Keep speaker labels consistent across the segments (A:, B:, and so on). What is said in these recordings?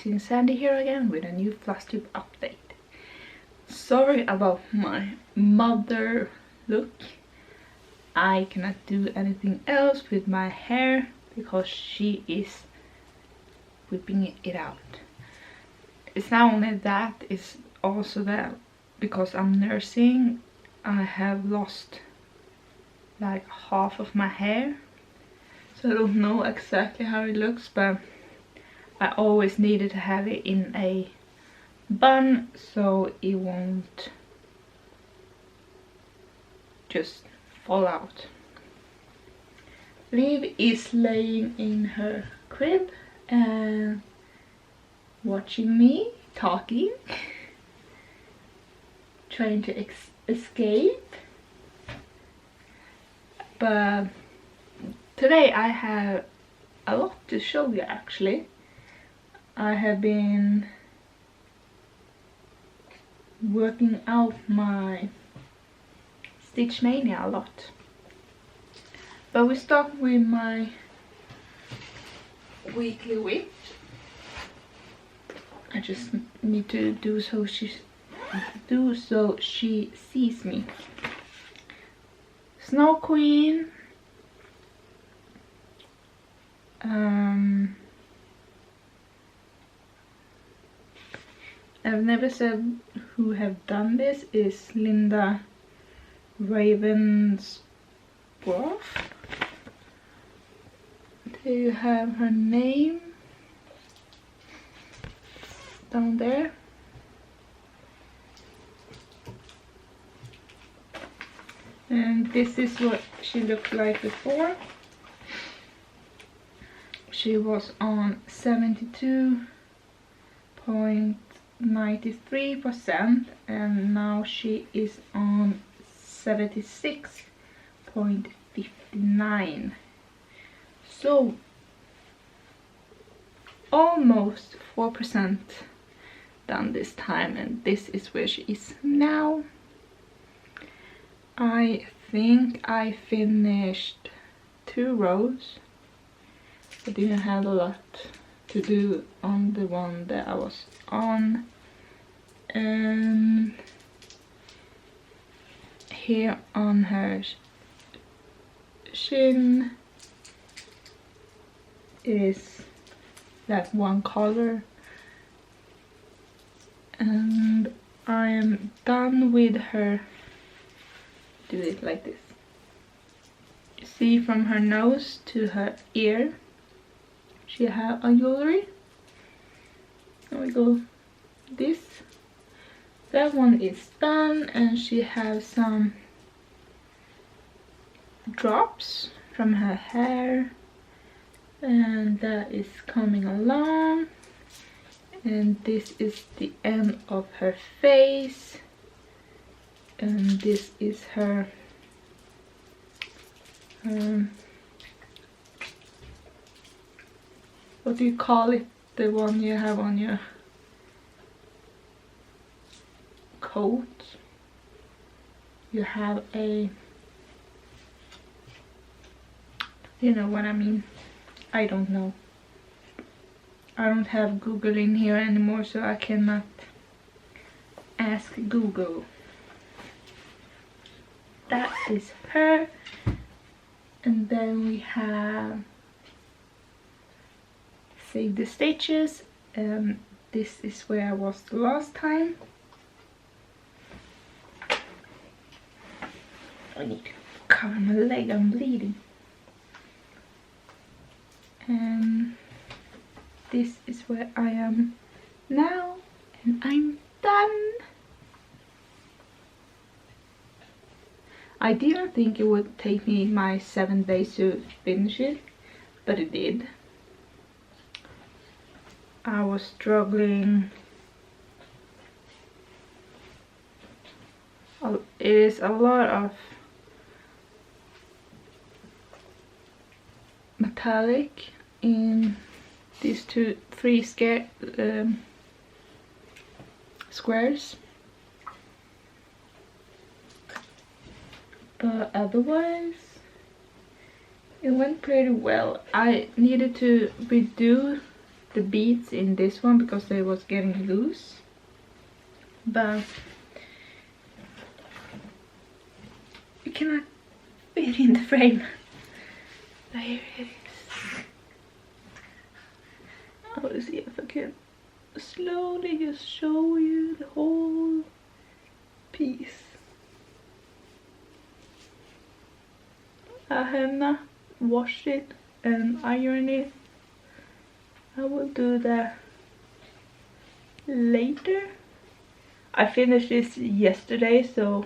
A: Teen Sandy here again with a new Flosstube update. Sorry about my mother look. I cannot do anything else with my hair because she is whipping it out. It's not only that, it's also that because I'm nursing, I have lost like half of my hair. So I don't know exactly how it looks, but I always needed to have it in a bun so it won't just fall out. Liv is laying in her crib and watching me talking, trying to escape. But today I have a lot to show you actually. I have been working out my stitch mania a lot. But we start with my weekly whip. I just need to do so she sees me. Snow Queen. I've never said who have done this. Is Linda Ravensbrough. Do you have her name down there? And this is what she looked like before. She was on 72.93% and now she is on 76.59. So almost 4% done this time, and this is where she is now. I think I finished 2 rows. I didn't have a lot to do on the one that I was on. And here on her shin is that one color. And I am done with her. Do it like this. You see from her nose to her ear. She have a jewelry. There we go. This. That one is done, and she has some drops from her hair, and that is coming along. And this is the end of her face, and this is her what do you call it, the one you have on your coat? You have a, you know what I mean. I don't know. I don't have Google in here anymore, so I cannot ask Google. That is her. And then we have Save the Stitches. This is where I was the last time. I need to cover my leg, I'm bleeding. And this is where I am now, and I'm done. I didn't think it would take me my 7 days to finish it, but it did. I was struggling. It is a lot of metallic in these 3 squares, but otherwise it went pretty well. I needed to redo the beads in this one because they was getting loose, but you cannot fit in the frame. There it is. I will see if I can slowly just show you the whole piece. I have not washed it and ironed it. I will do that later. I finished this yesterday, so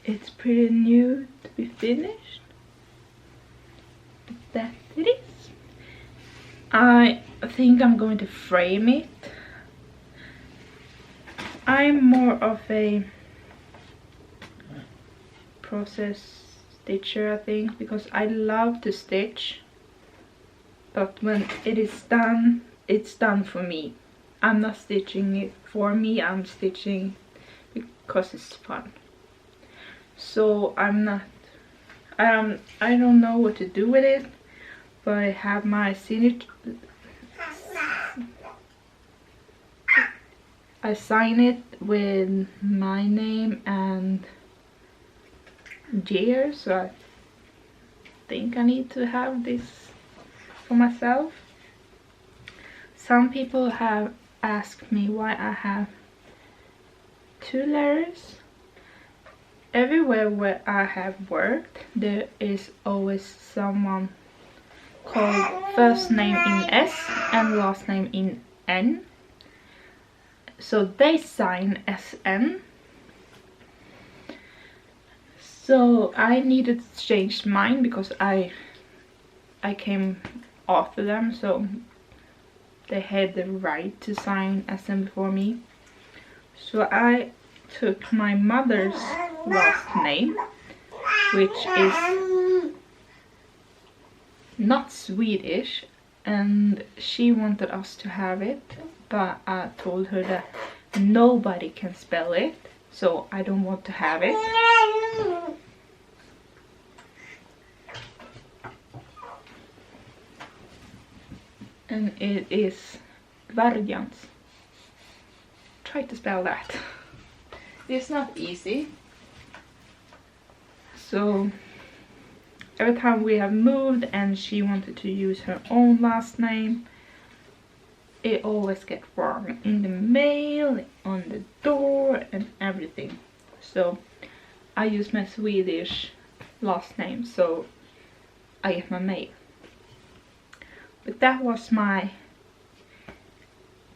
A: it's pretty new to be finished. But that it is. I think I'm going to frame it. I'm more of a process stitcher, I think, because I love to stitch, but when it is done, it's done for me. I'm not stitching it for me, I'm stitching because it's fun. So I don't know what to do with it, but I have my signature. I sign it with my name and year, so I think I need to have this for myself. Some people have asked me why I have 2 letters. Everywhere where I have worked, there is always someone called first name in S and last name in N. So they sign SN. So I needed to change mine because I came after them, so they had the right to sign SN before me. So I took my mother's last name, which is not Swedish, and she wanted us to have it, but I told her that nobody can spell it, so I don't want to have it. And it is Varjans. Try to spell that. It's not easy. So every time we have moved and she wanted to use her own last name, it always gets wrong in the mail, on the door and everything. So I use my Swedish last name, so I get my mail. But that was my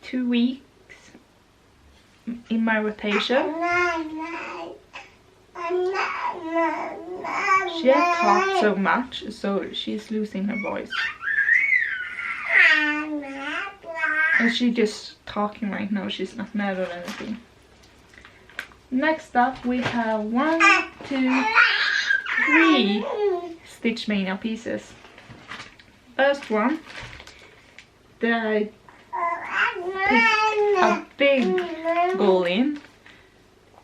A: 2 weeks in my rotation. She had talked so much, so she's losing her voice. And she's just talking right now, she's not mad or anything. Next up we have 1, 2, 3 Stitch Mania pieces. First one that I picked a big goal in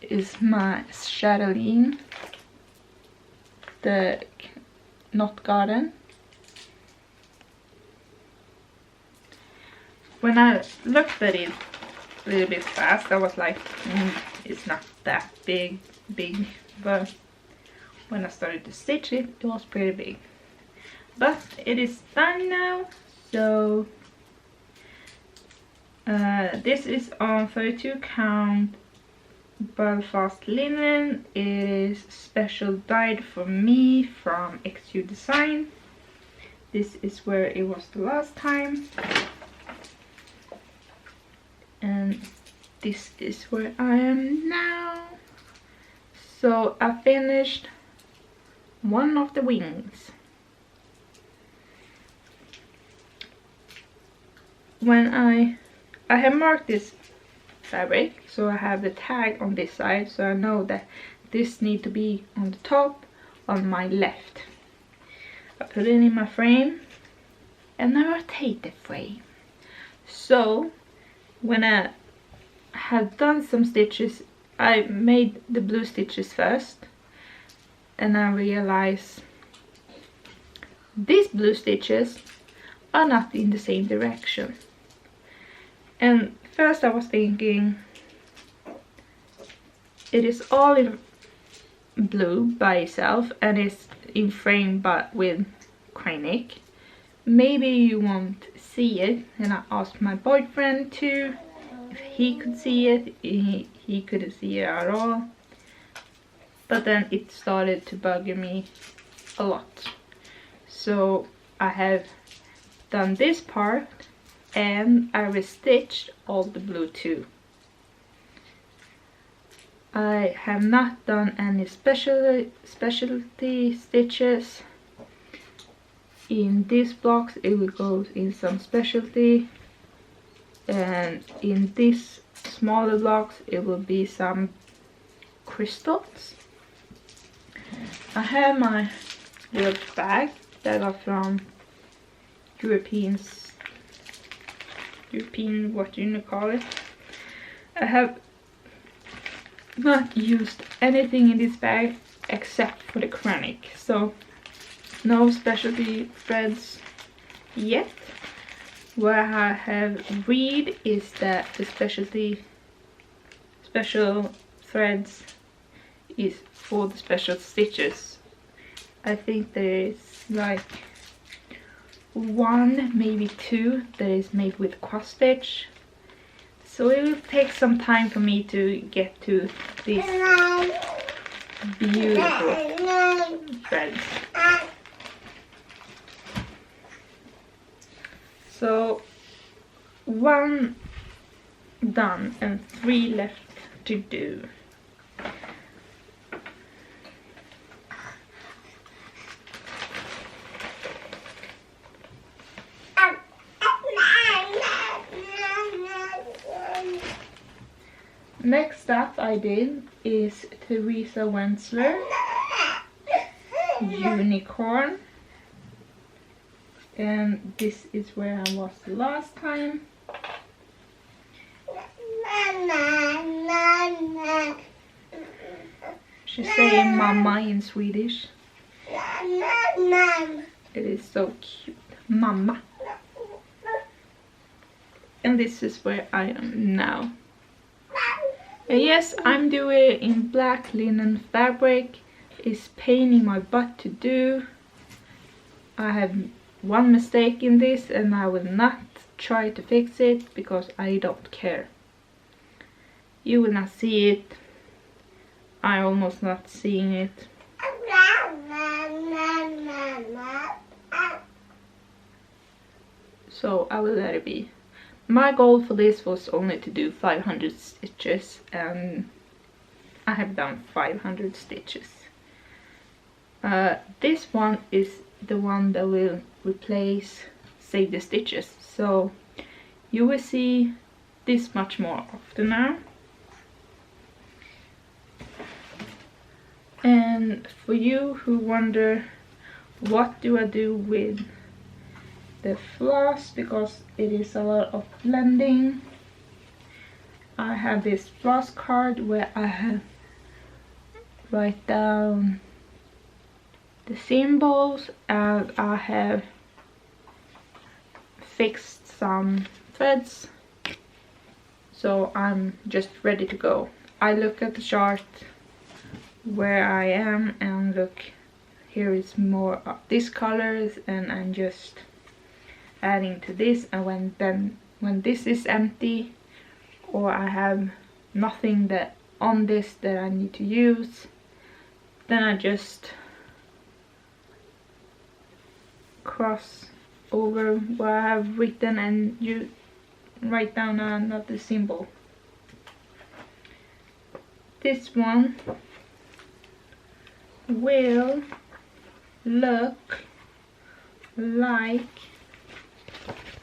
A: is my Chatelaine, the Knot Garden. When I looked at it a little bit fast, I was like, it's not that big, but when I started to stitch it, it was pretty big. But it is done now, so this is on 32 count Belfast linen. It is special dyed for me from XU Design. This is where it was the last time, and this is where I am now. So I finished one of the wings. When I have marked this fabric, so I have the tag on this side, so I know that this needs to be on the top on my left. I put it in my frame and I rotate the frame. So when I have done some stitches, I made the blue stitches first, and I realized these blue stitches are not in the same direction. And first I was thinking, it is all in blue by itself and it's in frame but with acrylic. Maybe you won't see it, and I asked my boyfriend too if he could see it. He couldn't see it at all. But then it started to bug me a lot. So I have done this part and I restitched all the blue too. I have not done any specialty stitches. In this box it will go in some specialty, and in this smaller box it will be some crystals. I have my little bag that I got from European, what do you call it? I have not used anything in this bag except for the acrylic, so no specialty threads yet. What I have read is that the special threads is for the special stitches. I think there is like one, maybe two that is made with cross stitch. So it will take some time for me to get to these beautiful threads. So 1 done and 3 left to do. Next up I did is Teresa Wensler Unicorn, and this is where I was the last time. She's saying mama in Swedish. It is so cute, mama. And this is where I am now. And yes, I'm doing it in black linen fabric. It's pain in my butt to do. I have one mistake in this and I will not try to fix it because I don't care. You will not see it. I'm almost not seeing it. So I will let it be. My goal for this was only to do 500 stitches, and I have done 500 stitches. This one is the one that will replace Save the Stitches, so you will see this much more often now. And for you who wonder what do I do with the floss, because it is a lot of blending, I have this floss card where I have write down the symbols, and I have fixed some threads, so I'm just ready to go. I look at the chart where I am and look, here is more of these colors, and I'm just adding to this, and when this is empty or I have nothing that on this that I need to use, then I just cross over what I have written and you write down another symbol. This one will look like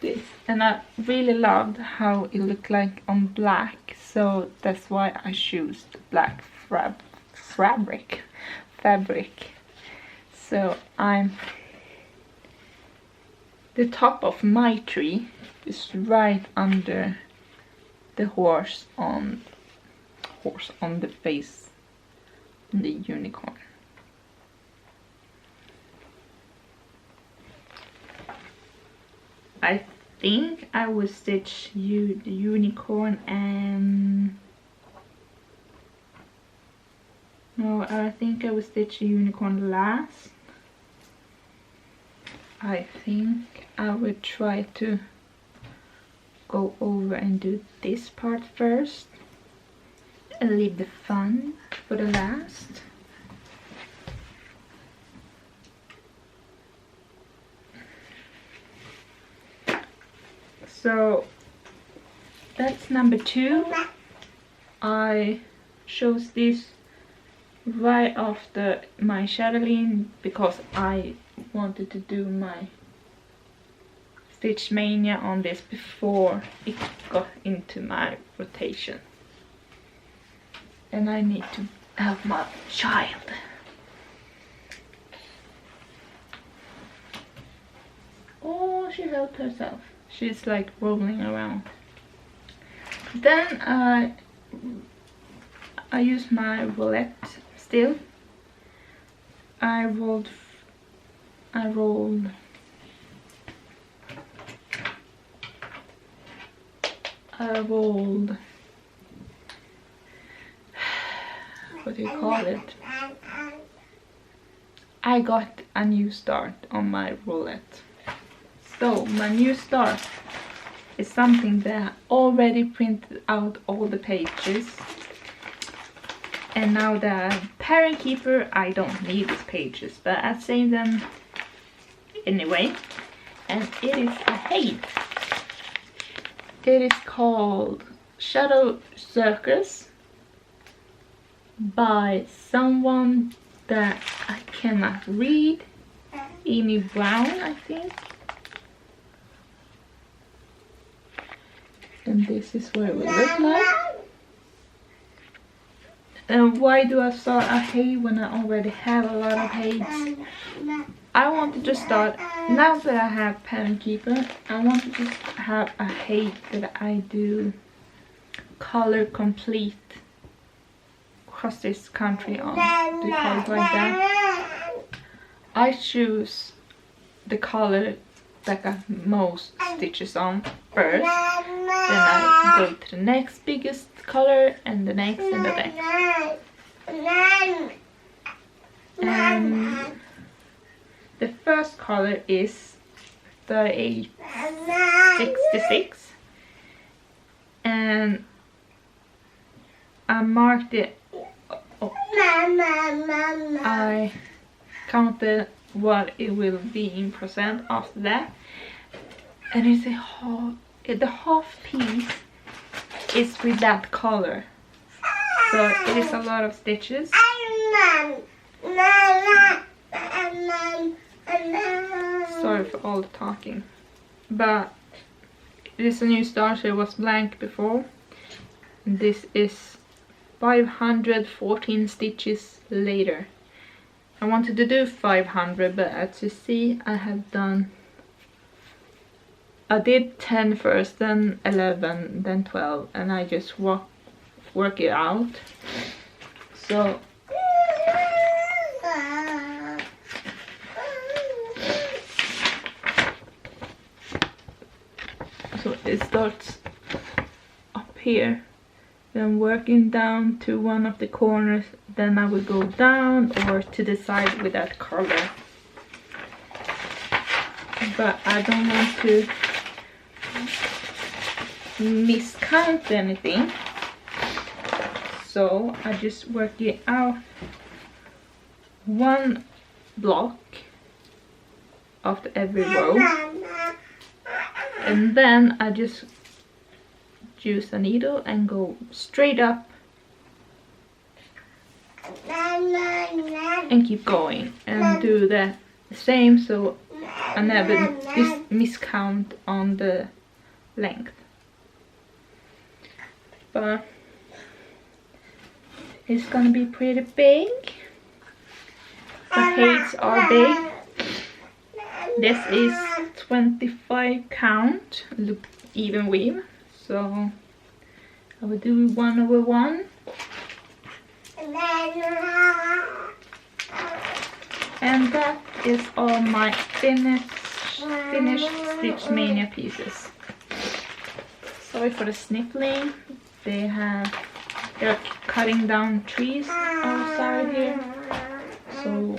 A: this, and I really loved how it looked like on black, so that's why I choose the black fabric. So the top of my tree is right under the horse on the face, the unicorn. I think I will stitch the unicorn and... No, I think I will stitch the unicorn last. I think I will try to go over and do this part first and leave the fun for the last. So that's number 2. I chose this right after my shadowing because I wanted to do my Stitch Mania on this before it got into my rotation. And I need to help my child. Oh, she helped herself. She's like rolling around. Then I use my roulette still. I rolled what do you call it? I got a new start on my roulette. So my new start is something that I already printed out all the pages, and now the parent keeper I don't need these pages, but I save them anyway. And it is a hate. It is called Shadow Circus by someone that I cannot read. Amy Brown, I think. And this is what it will look like. And why do I start a hay when I already have a lot of hays? I wanted to start, now that I have Pen Keeper, I want to just have a hay that I do color complete across this country on. Do you call it like that? I choose the color that got most stitches on first. Then I go to the next biggest color and the next and the next. And the first color is 3866. And I marked it. I counted what it will be in percent after that, and it's the half piece is with that color, so it is a lot of stitches. Sorry for all the talking, but it is a new start, so it was blank before. And this is 514 stitches later. I wanted to do 500, but as you see, I did 10 first, then 11, then 12, and I just work it out. So it starts up here, then working down to one of the corners, then I will go down or to the side with that color. But I don't want to miscount anything, so I just work it out one block after every row, and then I just use a needle and go straight up and keep going and do the same, so I never miscount on the length. But it's gonna be pretty big. The heights are big. This is 25 count, look, even weave. So I will do 1/1. And that is all my finished finished Stitch Mania pieces. Sorry for the sniffling. They're cutting down trees outside here, so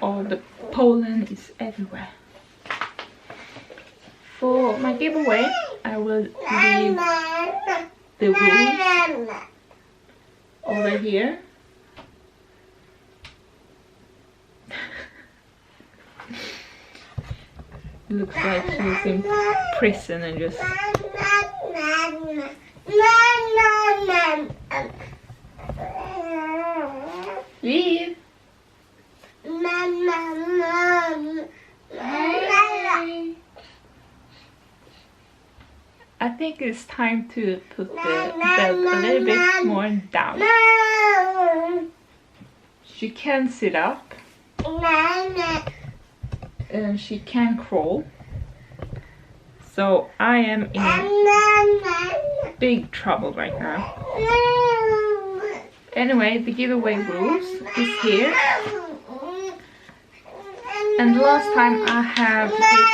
A: all the pollen is everywhere. For my giveaway, I will leave the rules over here. Looks like she's in prison and just leave. Hey. I think it's time to put the belt a little bit more down. She can sit up. And she can crawl. So I am in big trouble right now. Anyway, the giveaway rules is here. And last time I have this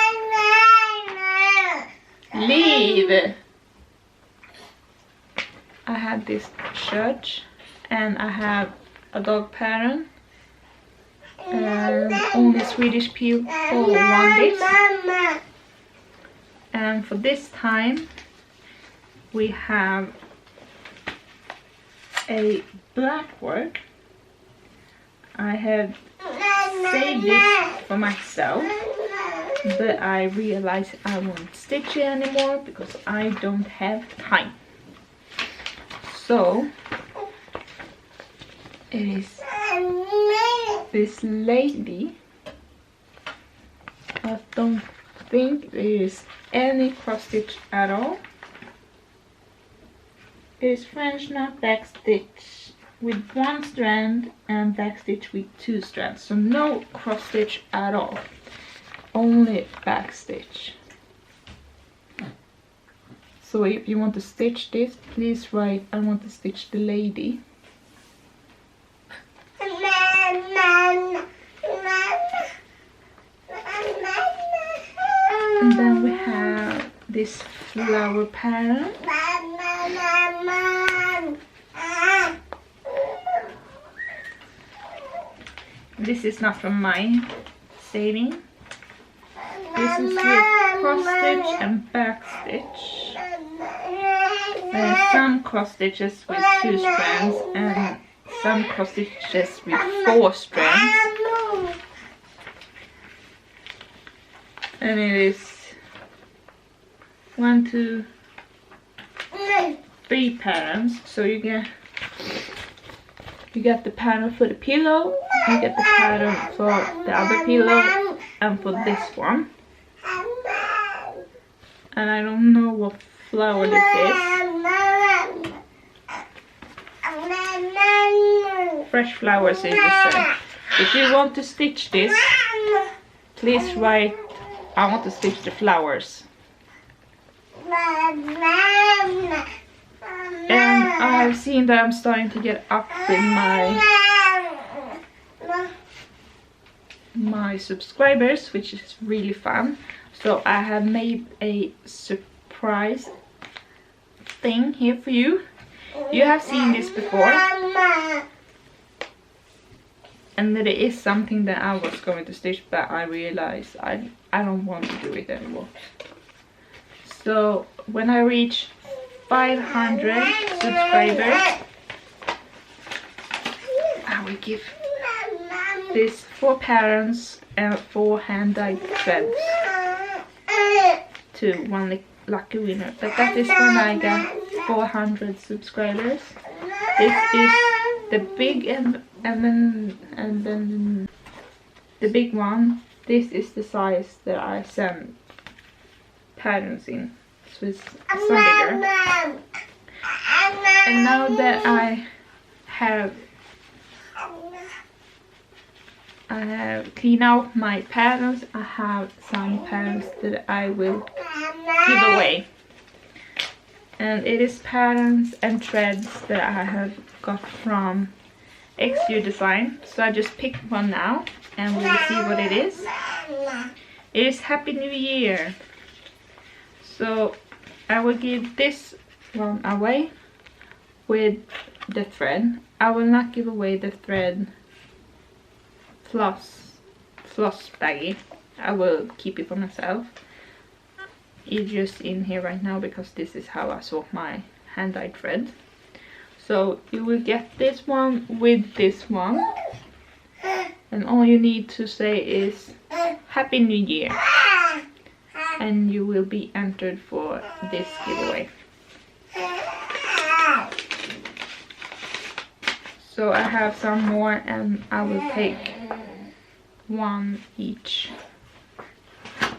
A: leave. I had this shirt and I have a dog pattern. And only Swedish people want this. And for this time we have a black work. I have saved this for myself, but I realized I won't stitch it anymore because I don't have time. So it is this lady. I don't think there is any cross stitch at all. It is French knot back stitch with 1 strand and back stitch with 2 strands, so no cross stitch at all, only back stitch. So if you want to stitch this, please write I want to stitch the lady. And then we have this flower pattern. This is not from my saving. This is with cross stitch and back stitch. Some cross stitches with 2 strands and some cross stitches with 4 strands. And it is 1, 2, 3 patterns. So you get the pattern for the pillow, you get the pattern for the other pillow, and for this one. And I don't know what flower this is. Fresh flowers, it just said. If you want to stitch this, please write I want to stitch the flowers. And I've seen that I'm starting to get up in my subscribers, which is really fun. So I have made a surprise thing here for you. You have seen this before, and that it is something that I was going to stitch, but I realized I don't want to do it anymore. So when I reach 500 subscribers, I will give this 4 patterns and 4 hand-dyed threads to one lucky winner. But that is when I get 400 subscribers. This is the big and then the big one. This is the size that I send patterns in, so it's some bigger. And now that I have cleaned out my patterns, I have some patterns that I will give away. And it is patterns and threads that I have got from XU Design. So I just picked one now and we'll see what it is. It is Happy New Year. So I will give this one away with the thread. I will not give away the thread floss baggie. I will keep it for myself. It's just in here right now because this is how I sort my hand-dyed thread. So you will get this one with this one, and all you need to say is Happy New Year, and you will be entered for this giveaway. So I have some more, and I will take one each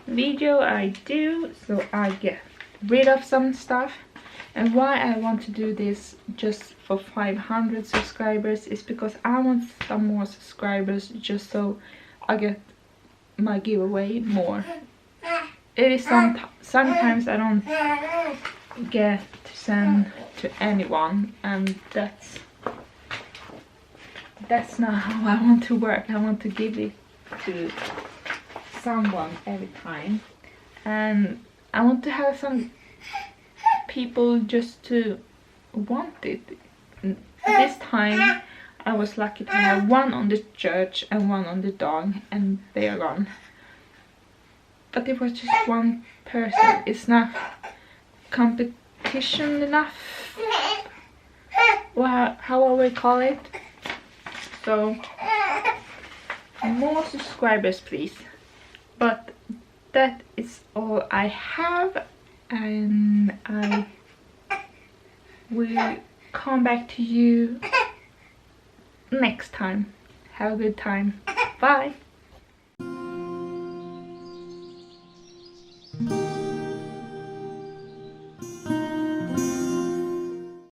A: video I do, so I get rid of some stuff. And why I want to do this just for 500 subscribers is because I want some more subscribers, just so I get my giveaway more. It is sometimes I don't get to send to anyone, and that's not how I want to work. I want to give it to someone every time, and I want to have some people just to want it. This time I was lucky to have one on the church and one on the dog, and they are gone. But it was just one person. It's not competition enough. Well, how will we call it? So more subscribers please. But that is all I have, and I will come back to you next time. Have a good time. Bye.